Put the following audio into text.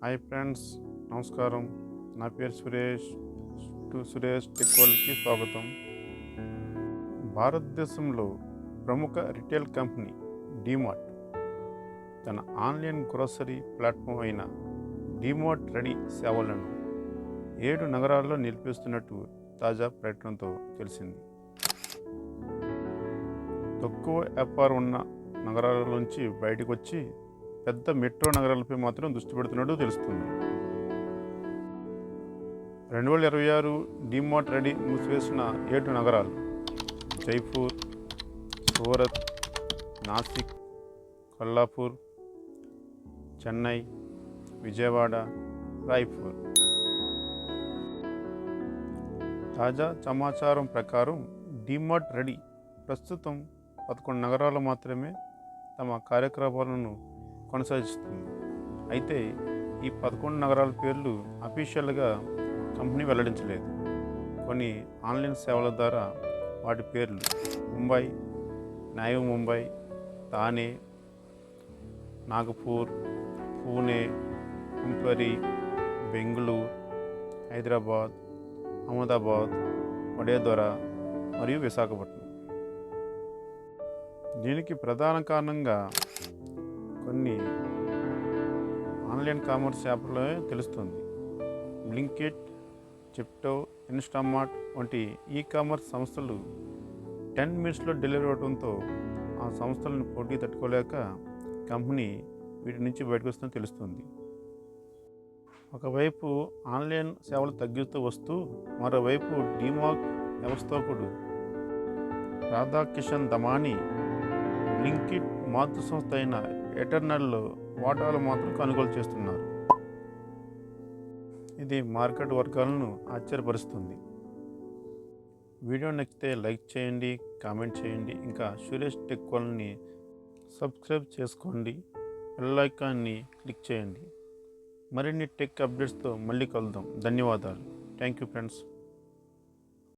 Hi friends, నమస్కారం. నా పేరు సురేష్. సురేష్ టెక్ వరల్డ్కి స్వాగతం. భారతదేశంలో ప్రముఖ రిటైల్ కంపెనీ డీమార్ట్ తన ఆన్లైన్ గ్రోసరీ ప్లాట్ఫామ్ అయిన డీమార్ట్ రెడీ సేవలను 7 నగరాల్లో నిలిపిస్తున్నట్టు తాజా ప్రకటనతో తెలిసింది. తక్కువ వ్యాపారం ఉన్న నగరాల నుంచి బయటకు వచ్చి పెద్ద మెట్రో నగరాలపై మాత్రం దృష్టి పెడుతున్నట్టు తెలుస్తుంది. 2026 డీమార్ట్ రెడీ మూసివేసిన 7 నగరాలు: జైపూర్, సూరత్, నాసిక్, కొల్లాపూర్, చెన్నై, విజయవాడ, రాయ్పూర్. తాజా సమాచారం ప్రకారం డీమార్ట్ రెడీ ప్రస్తుతం 11 నగరాలు మాత్రమే తమ కార్యకలాపాలను కొనసాగిస్తుంది. అయితే ఈ 11 నగరాల పేర్లు అఫీషియల్గా కంపెనీ వెల్లడించలేదు. కొన్ని ఆన్లైన్ సేవల ద్వారా వాటి పేర్లు ముంబై, నవీ ముంబై, థానే, నాగపూర్, పూణే, పింపరి, బెంగళూరు, హైదరాబాద్, అహ్మదాబాద్, వడోదర మరియు విశాఖపట్నం. దీనికి ప్రధాన కారణంగా కొన్ని ఆన్లైన్ కామర్స్ యాప్లలో తెలుస్తుంది. బ్లింకిట్, జెప్టో, ఇన్స్టామార్ట్ వంటి ఈ కామర్స్ సంస్థలు 10 మినిట్స్లో డెలివరీ అవడంతో ఆ సంస్థలను పోటీ తట్టుకోలేక కంపెనీ వీటి నుంచి బయటకు వస్తుందని తెలుస్తుంది. ఒకవైపు ఆన్లైన్ సేవలు తగ్గిస్తూ వస్తూ మరోవైపు డీమార్ట్ వ్యవస్థాపకుడు రాధాకిషన్ దమానీ బ్లింకిట్ మాతృ సంస్థ అయిన ఎటర్నల్లో వాటాలు మాత్రం కొనుగోలు చేస్తున్నారు. ఇది మార్కెట్ వర్గాలను ఆశ్చర్యపరుస్తుంది. వీడియో నచ్చితే లైక్ చేయండి, కామెంట్ చేయండి. ఇంకా సురేష్ టెక్ వరల్డ్ని సబ్స్క్రైబ్ చేసుకోండి, బెల్ ఐకాన్ని క్లిక్ చేయండి. మరిన్ని టెక్ అప్డేట్స్తో మళ్ళీ కలుద్దాం. ధన్యవాదాలు. Thank you friends.